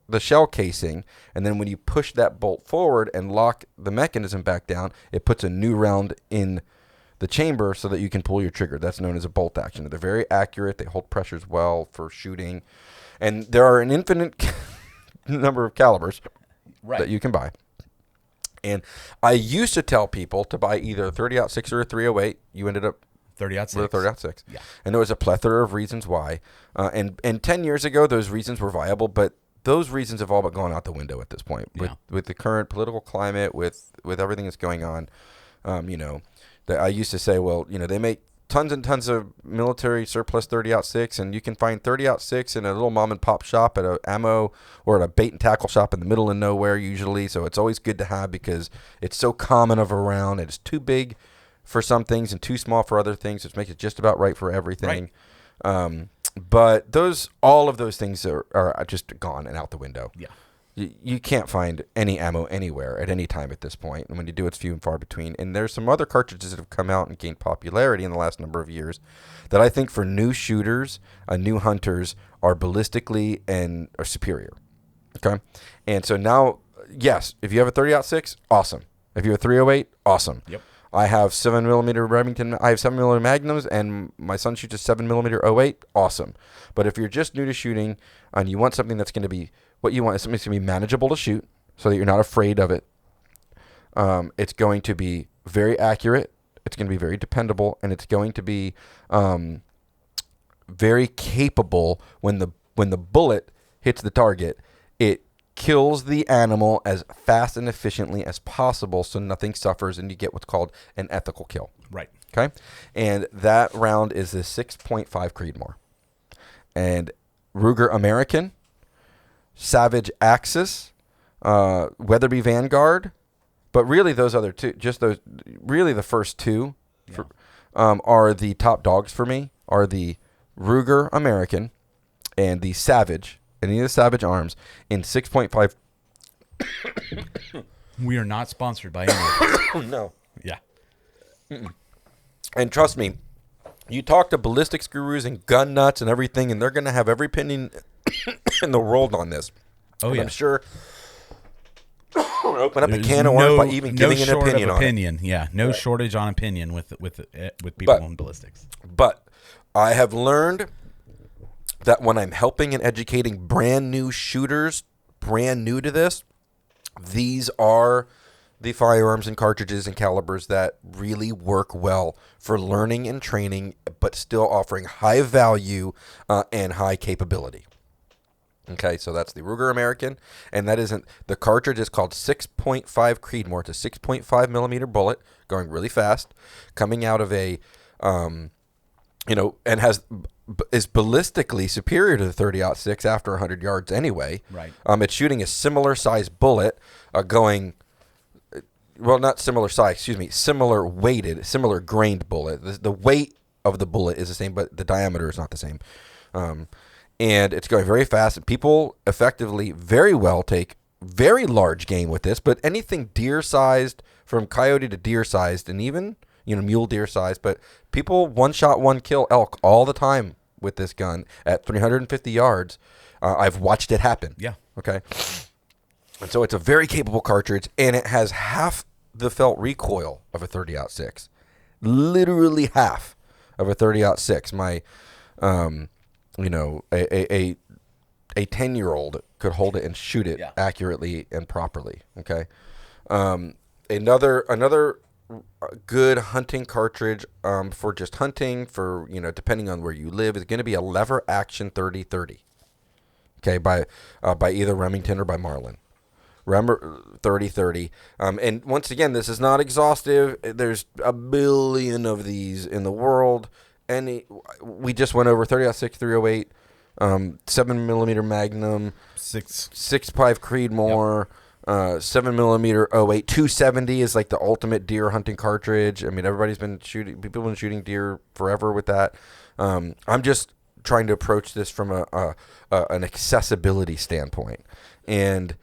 the shell casing, and then when you push that bolt forward and lock the mechanism back down, it puts a new round in the chamber so that you can pull your trigger. That's known as a bolt action. They're very accurate. They hold pressures well for shooting, and there are an infinite number of calibers that you can buy. And I used to tell people to buy either a 30-06 or a 308. You ended up 30-06. with a 30-06. Yeah. And there was a plethora of reasons why. And 10 years ago, those reasons were viable, but those reasons have all but gone out the window at this point. With the current political climate, with everything that's going on, that I used to say, well, they make tons and tons of military surplus 30-06, and you can find 30-06 in a little mom and pop shop at a ammo or at a bait and tackle shop in the middle of nowhere usually. So it's always good to have because it's so common of a round. It's too big for some things and too small for other things, which makes it just about right for everything. Right. But all of those things are just gone and out the window. Yeah. You can't find any ammo anywhere at any time at this point. And when you do, it's few and far between. And there's some other cartridges that have come out and gained popularity in the last number of years that I think for new shooters, new hunters, are ballistically and are superior. Okay? And so now, yes, if you have a 30-06, awesome. If you have a 308, awesome. Yep. I have 7mm Remington. I have 7mm Magnums, and my son shoots a 7mm 08. Awesome. But if you're just new to shooting and you want something that's going to be what you want, is something that's going to be manageable to shoot, so that you're not afraid of it. It's going to be very accurate. It's going to be very dependable, and it's going to be very capable when the bullet hits the target. It kills the animal as fast and efficiently as possible so nothing suffers and you get what's called an ethical kill. Right. Okay? And that round is the 6.5 Creedmoor. And Ruger American, Savage Axis, Weatherby Vanguard, but really those other two, really the first two are the top dogs for me, are the Ruger American and the Savage, any of the Savage arms in 6.5. We are not sponsored by anyone. No. Yeah. And trust me, you talk to ballistics gurus and gun nuts and everything, and they're going to have every opinion in the world on this. Oh, and yeah. I'm sure open up a can of worms by even giving an opinion on it. Yeah, no shortage on opinion with people on ballistics. But I have learned that when I'm helping and educating brand new shooters, brand new to this, these are the firearms and cartridges and calibers that really work well for learning and training, but still offering high value and high capability. Okay, so that's the Ruger American, and that isn't, the cartridge is called 6.5 Creedmoor. It's a 6.5 millimeter bullet going really fast, coming out of a, and is ballistically superior to the 30-06 after 100 yards anyway. Right. It's shooting a similar size bullet, going, well, not similar size, similar weighted, similar grained bullet. The weight of the bullet is the same, but the diameter is not the same. And it's going very fast, and people effectively very well take very large game with this, but anything deer-sized, from coyote to deer-sized, and even, mule deer-sized, but people one-shot, one-kill elk all the time with this gun at 350 yards. I've watched it happen. Yeah. Okay? And so it's a very capable cartridge, and it has half the felt recoil of a 30-06. Literally half of a 30-06. My, a 10-year-old could hold it and shoot it accurately and properly. Okay. Another good hunting cartridge for just hunting, for depending on where you live, is going to be a lever action 30-30. Okay, by either Remington or by Marlin. Remember 30-30. And once again, this is not exhaustive. There's a billion of these in the world. And we just went over 30-06, 308, 7mm Magnum, 6.5 Creedmoor, 7mm 08, 270 is like the ultimate deer hunting cartridge. I mean, everybody's been shooting. People have been shooting deer forever with that. I'm just trying to approach this from an accessibility standpoint, and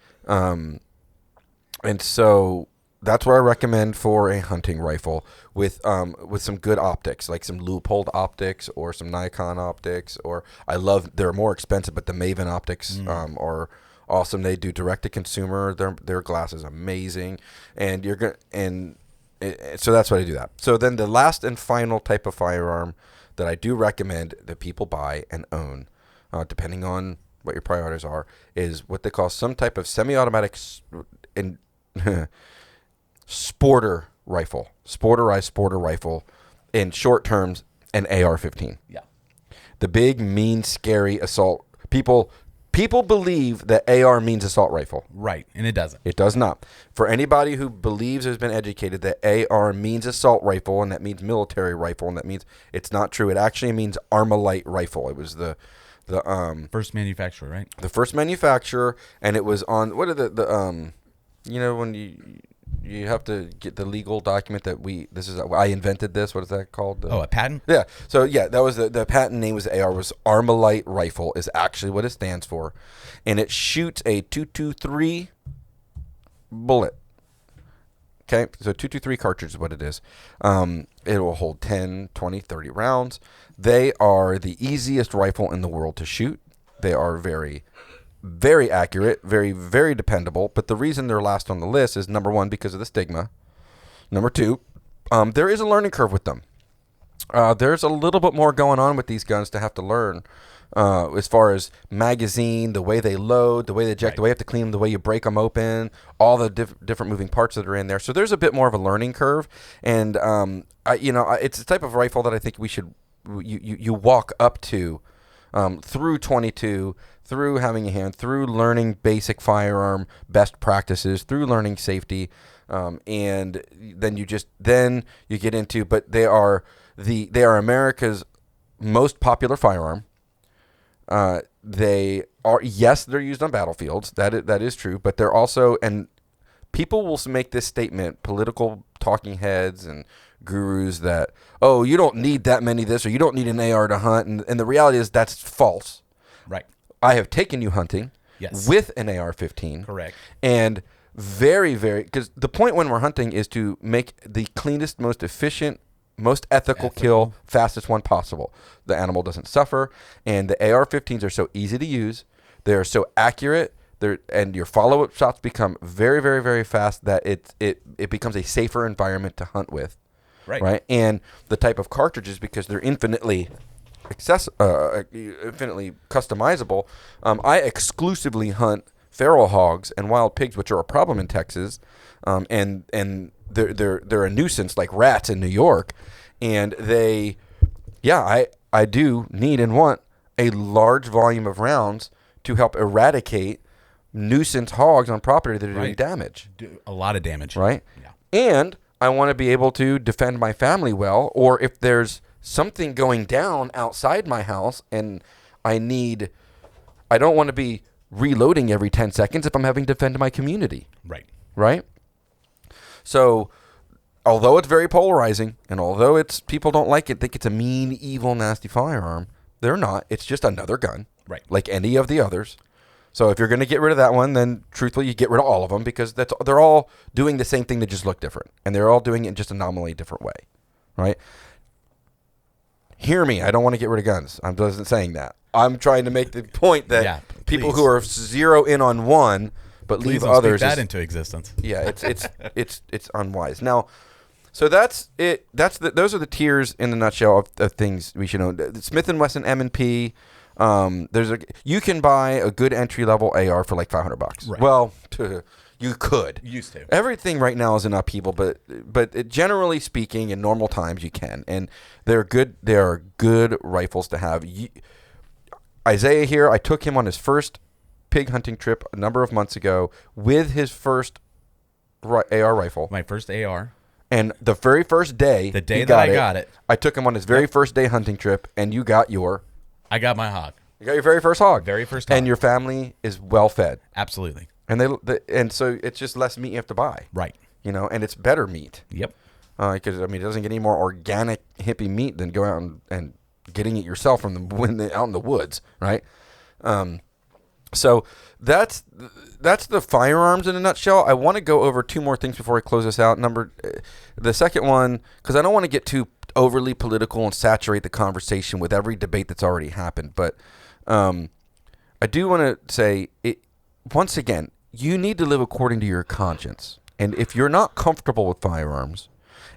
so that's what I recommend for a hunting rifle with some good optics, like some Leupold optics or some Nikon optics. Or they're more expensive, but the Maven optics are awesome. They do direct to consumer. Their glass is amazing, and so that's why I do that. So then the last and final type of firearm that I do recommend that people buy and own, depending on what your priorities are, is what they call some type of semi-automatic sporter rifle, in short terms, an AR-15. Yeah. The big, mean, scary assault. People believe that AR means assault rifle. Right, and it doesn't. It does not. For anybody who believes, has been educated, that AR means assault rifle and that means military rifle, and that means it's not true. It actually means Armalite rifle. It was the first manufacturer, right? The first manufacturer, and it was on when you have to get the legal document that I invented this. What is that called? A patent? Yeah. So yeah, that was the patent name was AR, was Armalite rifle is actually what it stands for, and it shoots a 223 bullet. Okay, so 223 cartridge is what it is. It will hold 10, 20, 30 rounds. They are the easiest rifle in the world to shoot. They are very, very accurate, very, very dependable. But the reason they're last on the list is, number one, because of the stigma. Number two, there is a learning curve with them. There's a little bit more going on with these guns to have to learn, as far as magazine, the way they load, the way they eject, the way you have to clean them, the way you break them open, all the different moving parts that are in there. So there's a bit more of a learning curve, and it's the type of rifle that I think we should you walk up to through 22, through having a hand, through learning basic firearm best practices, through learning safety, and then you get into. But they are America's most popular firearm. They're used on battlefields. That is true. But they're also, and people will make this statement, political talking heads and gurus, that, oh, you don't need that many of this, or you don't need an AR to hunt. And the reality is that's false. Right. I have taken you hunting with an AR-15. Correct. And very, very, because the point when we're hunting is to make the cleanest, most efficient, most ethical kill, fastest one possible. The animal doesn't suffer, and the AR-15s are so easy to use. They are so accurate. And your follow-up shots become very, very, very fast, that it becomes a safer environment to hunt with. Right. And the type of cartridges, because they're infinitely customizable. I exclusively hunt feral hogs and wild pigs, which are a problem in Texas, and they're a nuisance like rats in New York, and I do need and want a large volume of rounds to help eradicate nuisance hogs on property that are doing damage. A lot of damage. Right? Yeah. And I want to be able to defend my family well, or if there's something going down outside my house and I don't want to be reloading every 10 seconds if I'm having to defend my community. Right? So, although it's very polarizing, and although people don't like it, think it's a mean, evil, nasty firearm, they're not. It's just another gun. Right. Like any of the others. So if you're going to get rid of that one, then truthfully you get rid of all of them, because they're all doing the same thing, they just look different. And they're all doing it in just a nominally different way. Right? Hear me, I don't want to get rid of guns. I wasn't saying that. I'm trying to make the point that people who are zero in on one but leave others speak that into existence. Yeah, it's unwise. Now, so that's it. Those are the tiers in the nutshell of things we should own. Smith & Wesson M&P, You can buy a good entry level AR for like $500. Right. Well, you could. Used to. Everything right now is in upheaval, but generally speaking, in normal times, you can, and they're good. They are good rifles to have. Isaiah here, I took him on his first pig hunting trip a number of months ago with his first AR rifle. My first AR. And the very first day, The day that I got it. I took him on his very first day hunting trip, and you got your my hog. You got your very first hog. Very first hog. And your family is well fed. Absolutely. And and so it's just less meat you have to buy. Right. You know, and it's better meat. Yep. Because, I mean, it doesn't get any more organic, hippie meat than going out and getting it yourself from out in the woods, right? So that's the firearms in a nutshell. I want to go over two more things before I close this out. The second one, because I don't want to get too overly political and saturate the conversation with every debate that's already happened. But I do want to say, once again, you need to live according to your conscience. And if you're not comfortable with firearms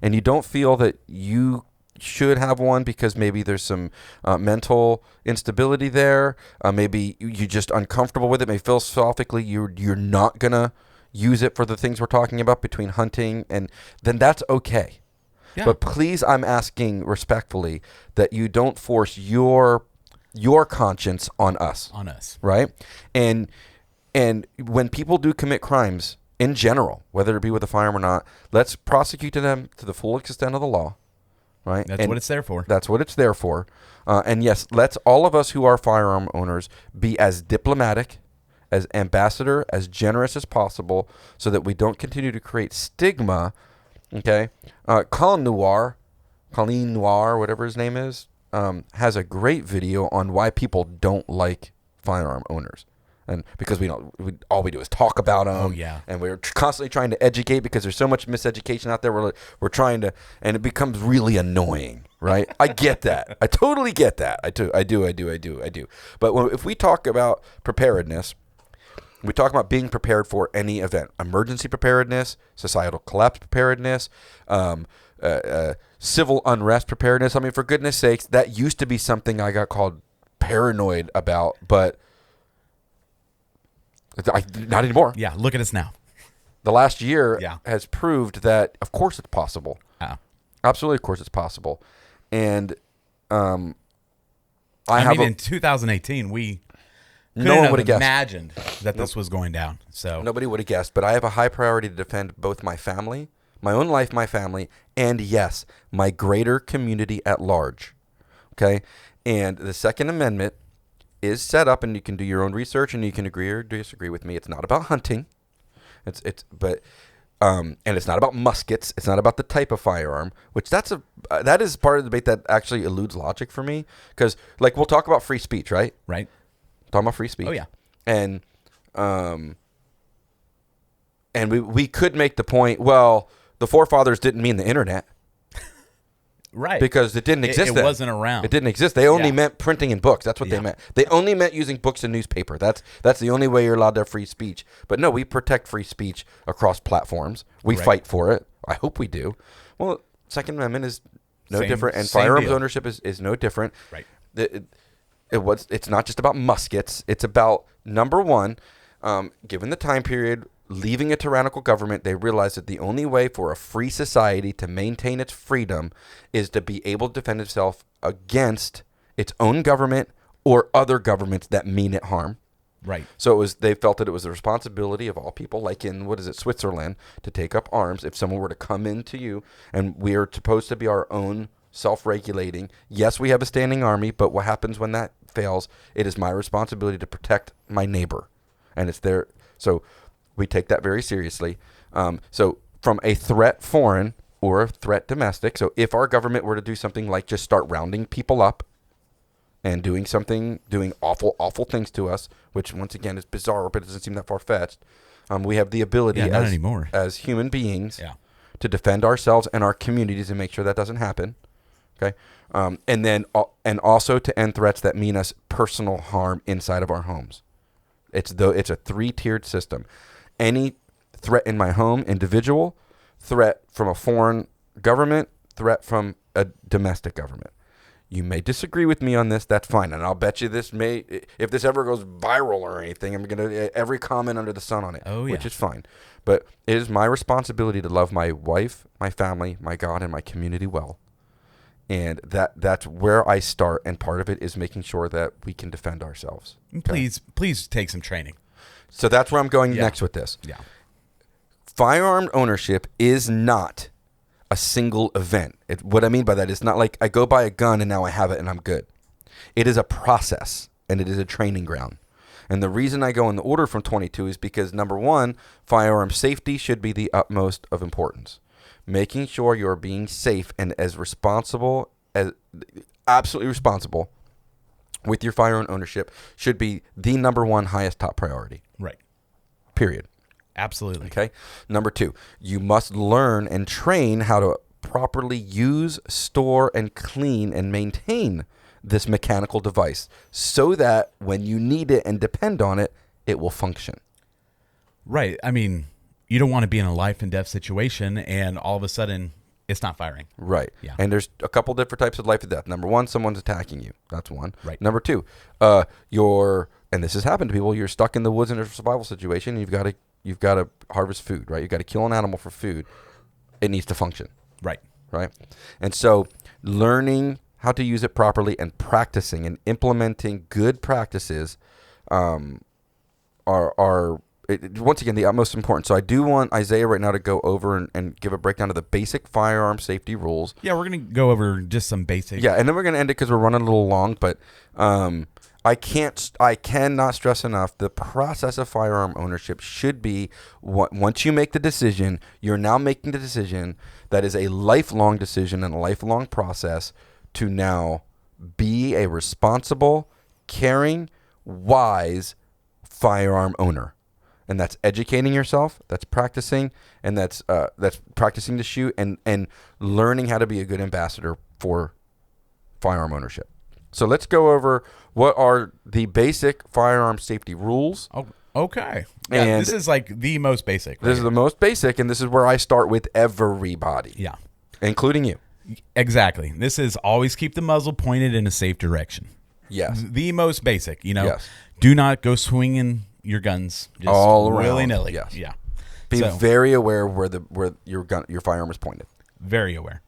and you don't feel that you should have one because maybe there's some mental instability there, maybe you're just uncomfortable with it, maybe philosophically you're not going to use it for the things we're talking about between hunting, and then that's okay. Yeah. But please, I'm asking respectfully that you don't force your conscience on us. On us. Right? And when people do commit crimes in general, whether it be with a firearm or not, let's prosecute them to the full extent of the law. Right? That's what it's there for. That's what it's there for. And yes, let's all of us who are firearm owners be as diplomatic, as ambassador, as generous as possible so that we don't continue to create stigma. Okay? Colin Noir, whatever his name is, has a great video on why people don't like firearm owners. And because all we do is talk about them. Oh, yeah. And we're constantly trying to educate because there's so much miseducation out there. We're trying to, and it becomes really annoying, right? I get that. I totally get that. I do. But if we talk about preparedness, we talk about being prepared for any event, emergency preparedness, societal collapse preparedness, civil unrest preparedness. I mean, for goodness sakes, that used to be something I got called paranoid about, but not anymore. Yeah, look at us now. The last year has proved that, of course, it's possible. Absolutely, of course, it's possible. And I mean, in 2018, we no one would have imagined that this was going down. So nobody would have guessed. But I have a high priority to defend both my family, my own life, my family, and yes, my greater community at large. Okay, and the Second Amendment is set up, and you can do your own research, and you can agree or disagree with me. It's not about hunting. And it's not about muskets. It's not about the type of firearm, which that is part of the debate that actually eludes logic for me. Because like we'll talk about free speech, right? Right. Talking about free speech. Oh yeah. And we could make the point. Well, the forefathers didn't mean the internet. Right. Because it didn't exist. It wasn't around. It didn't exist. They only meant printing in books. That's what they meant. They only meant using books and newspaper. That's the only way you're allowed to have free speech. But no, we protect free speech across platforms. We fight for it. I hope we do. Well, Second Amendment is no different, and firearms ownership is no different. Right. It's not just about muskets. It's about, number one, given the time period, leaving a tyrannical government, they realized that the only way for a free society to maintain its freedom is to be able to defend itself against its own government or other governments that mean it harm. Right. So they felt that it was the responsibility of all people, like in, Switzerland, to take up arms if someone were to come into you, and we are supposed to be our own self-regulating. Yes, we have a standing army, but what happens when that fails? It is my responsibility to protect my neighbor, and it's there. So we take that very seriously. So from a threat foreign or a threat domestic, so if our government were to do something like just start rounding people up and doing awful, awful things to us, which once again is bizarre, but it doesn't seem that far-fetched, we have the ability as human beings to defend ourselves and our communities and make sure that doesn't happen. Okay, and also to end threats that mean us personal harm inside of our homes. It's a 3-tiered system. Any threat in my home, individual, threat from a foreign government, threat from a domestic government. You may disagree with me on this. That's fine. And I'll bet you if this ever goes viral or anything, I'm going to every comment under the sun on it, which is fine. But it is my responsibility to love my wife, my family, my God, and my community well. And that's where I start. And part of it is making sure that we can defend ourselves. Okay? Please take some training. So that's where I'm going next with this. Yeah. Firearm ownership is not a single event. What I mean by that is not like I go buy a gun and now I have it and I'm good. It is a process, and it is a training ground. And the reason I go in the order from 22 is because, number one, firearm safety should be the utmost of importance. Making sure you're being safe and as responsible, as absolutely responsible with your firearm ownership should be the number one highest top priority. Right. Period. Absolutely. Okay. Number two, you must learn and train how to properly use, store, and clean and maintain this mechanical device so that when you need it and depend on it, it will function. Right. I mean, you don't want to be in a life and death situation and all of a sudden it's not firing. Right. Yeah. And there's a couple different types of life and death. Number one, someone's attacking you. That's one. Right. Number two, and this has happened to people, you're stuck in the woods in a survival situation. You've got to harvest food, right? You've got to kill an animal for food. It needs to function. Right. Right. And so learning how to use it properly and practicing and implementing good practices once again, the utmost important. So I do want Isaiah right now to go over and give a breakdown of the basic firearm safety rules. Yeah, we're going to go over just some basic. Yeah, and then we're going to end it because we're running a little long, but I cannot stress enough, the process of firearm ownership should be, once you make the decision, you're now making the decision that is a lifelong decision and a lifelong process to now be a responsible, caring, wise firearm owner. And that's educating yourself, that's practicing, and that's practicing to shoot and learning how to be a good ambassador for firearm ownership. So let's go over what are the basic firearm safety rules. Oh, okay. Yeah, And this is like the most basic. This is the most basic, and this is where I start with everybody. Yeah. Including you. Exactly. This is always keep the muzzle pointed in a safe direction. Yes. The most basic, Yes. Do not go swinging your guns just all around. willy-nilly. Yes. Yeah. Be very aware of where your firearm is pointed. Very aware.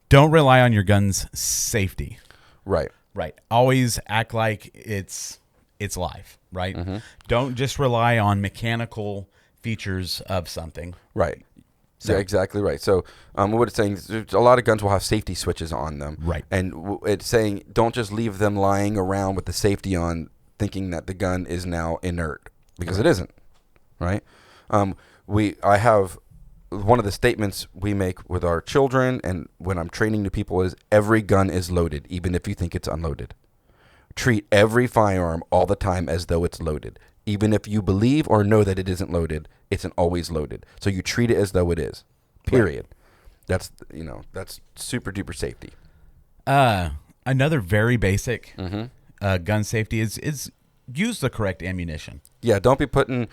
Don't rely on your gun's safety. Right. Right. Always act like it's live, right? Mm-hmm. Don't just rely on mechanical features of something. Right. So, yeah, exactly right. So what it's saying is a lot of guns will have safety switches on them. Right. And it's saying don't just leave them lying around with the safety on thinking that the gun is now inert, because it isn't. Right. I have one of the statements we make with our children and when I'm training new people is every gun is loaded, even if you think it's unloaded. Treat every firearm all the time as though it's loaded. Even if you believe or know that it isn't loaded, it's always loaded. So you treat it as though it is. Period. Right. That's super duper safety. Another very basic gun safety is use the correct ammunition. Yeah, don't be putting,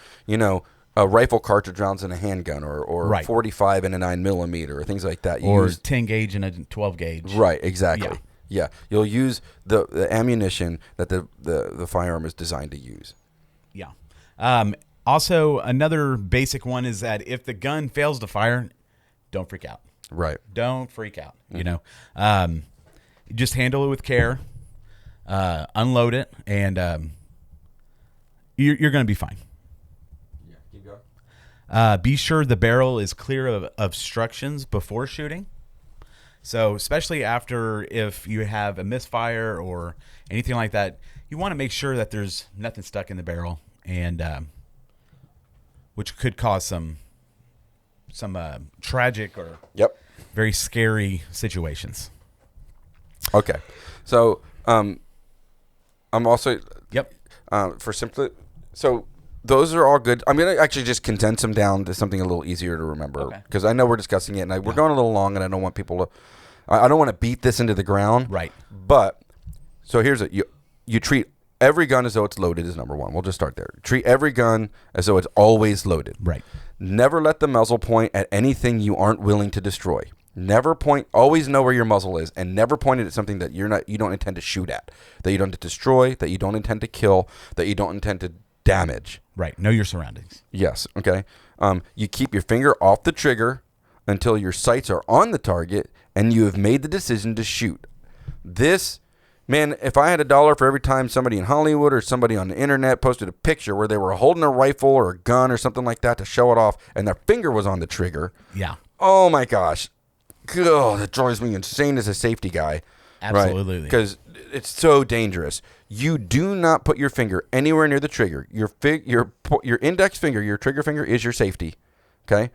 a rifle cartridge rounds in a handgun or right. 45 in a 9mm or things like that. Or 10 gauge and a 12 gauge. Right, exactly. Yeah. You'll use the ammunition that the firearm is designed to use. Yeah. Also, another basic one is that if the gun fails to fire, don't freak out. Right. Don't freak out. Mm-hmm. Just handle it with care, unload it, and you're going to be fine. Yeah, keep going. Be sure the barrel is clear of obstructions before shooting. So especially if you have a misfire or anything like that, you want to make sure that there's nothing stuck in the barrel, and which could cause some tragic or very scary situations. Okay, so I'm also for simply so those are all good. I'm gonna actually just condense them down to something a little easier to remember because I know we're discussing it and we're going a little long, and I don't want people to. I don't want to beat this into the ground. Right. But so here's it. You treat every gun as though it's loaded is number one. We'll just start there. Treat every gun as though it's always loaded. Right. Never let the muzzle point at anything you aren't willing to destroy. Never point. Always know where your muzzle is, and never point it at something that you don't intend to shoot at, that you don't intend to destroy, that you don't intend to kill, that you don't intend to damage. Right. Know your surroundings. Yes. Okay. You keep your finger off the trigger until your sights are on the target and you have made the decision to shoot. This, man, if I had $1 for every time somebody in Hollywood or somebody on the internet posted a picture where they were holding a rifle or a gun or something like that to show it off and their finger was on the trigger. Yeah. Oh my gosh. God, that drives me insane as a safety guy. Absolutely. Because it's so dangerous. You do not put your finger anywhere near the trigger. Your index finger, your trigger finger is your safety. Okay?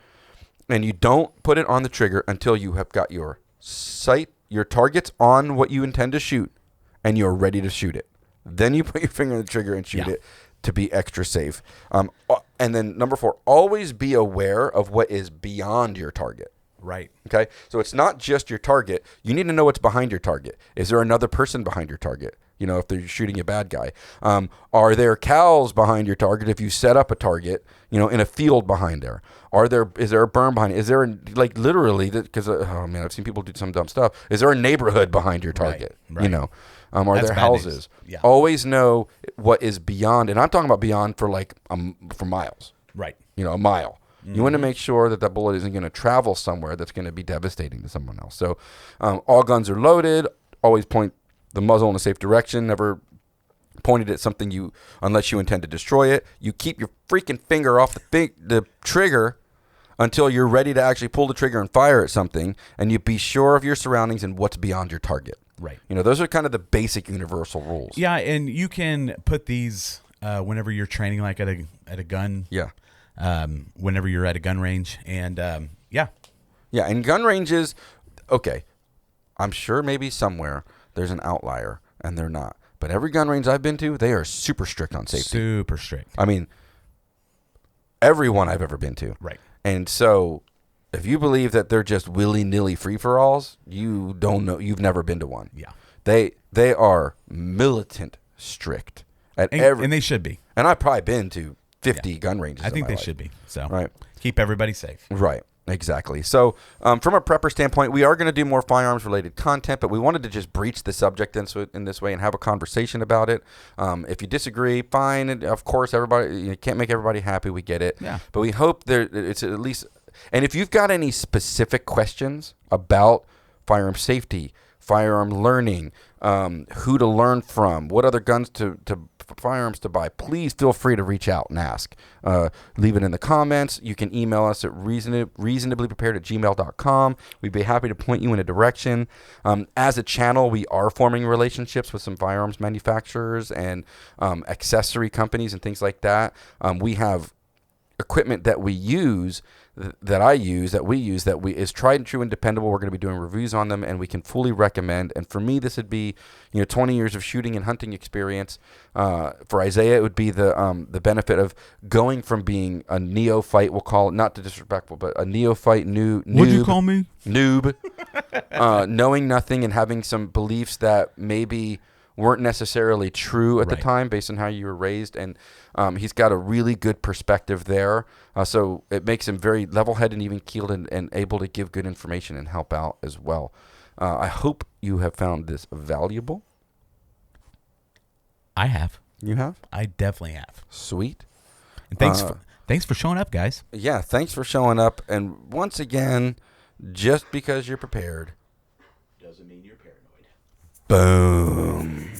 And you don't put it on the trigger until you have got your sight, your targets on what you intend to shoot, and you're ready to shoot it. Then you put your finger on the trigger and shoot it to be extra safe. And then number 4, always be aware of what is beyond your target. Right. Okay? So it's not just your target. You need to know what's behind your target. Is there another person behind your target? You know, if they're shooting a bad guy. Are there cows behind your target if you set up a target, you know, in a field behind there? Is there a berm behind it? Is there, like, literally, because, oh, man, I've seen people do some dumb stuff. Is there a neighborhood behind your target? Right. You know? Are That's there bad houses? news. Yeah. Always know what is beyond, and I'm talking about beyond for, like, for miles. Right. You know, a mile. You want to make sure that that bullet isn't going to travel somewhere that's going to be devastating to someone else. So all guns are loaded. Always point the muzzle in a safe direction. Never point it at something unless you intend to destroy it. You keep your freaking finger off the trigger until you're ready to actually pull the trigger and fire at something. And you be sure of your surroundings and what's beyond your target. Right. You know, those are kind of the basic universal rules. Yeah, and you can put these whenever you're training, like at a gun. Yeah. Whenever you're at a gun range, and Yeah, and gun ranges, okay, I'm sure maybe somewhere there's an outlier, and they're not. But every gun range I've been to, they are super strict on safety. Super strict. I mean, every one I've ever been to. Right. And so, if you believe that they're just willy-nilly free-for-alls, you don't know. You've never been to one. Yeah. They are militant strict at And they should be. And I've probably been to 50 gun ranges. I think they life. should be. So Right. keep everybody safe. Right. Exactly. So from a prepper standpoint, we are going to do more firearms related content, but we wanted to just breach the subject in this way and have a conversation about it. If you disagree, fine. And of course, you can't make everybody happy. We get it. Yeah. But we hope it's at least, and if you've got any specific questions about firearm safety, firearm learning, who to learn from, what other guns firearms to buy, please feel free to reach out and ask. Leave it in the comments. You can email us at reasonablyprepared@gmail.com. We'd be happy to point you in a direction. As a channel, we are forming relationships with some firearms manufacturers and accessory companies and things like that. We have equipment that we use, that is tried and true and dependable. We're going to be doing reviews on them, and we can fully recommend. And for me, this would be, 20 years of shooting and hunting experience. For Isaiah, it would be the benefit of going from being a neophyte, we'll call it, not to disrespectful, but a neophyte What'd you call me? Noob, knowing nothing and having some beliefs that maybe weren't necessarily true at the time based on how you were raised. And he's got a really good perspective there. So it makes him very level-headed and even-keeled and able to give good information and help out as well. I hope you have found this valuable. I have. You have? I definitely have. Sweet. And thanks for showing up, guys. Yeah, thanks for showing up. And once again, just because you're prepared doesn't mean you're paranoid. Boom.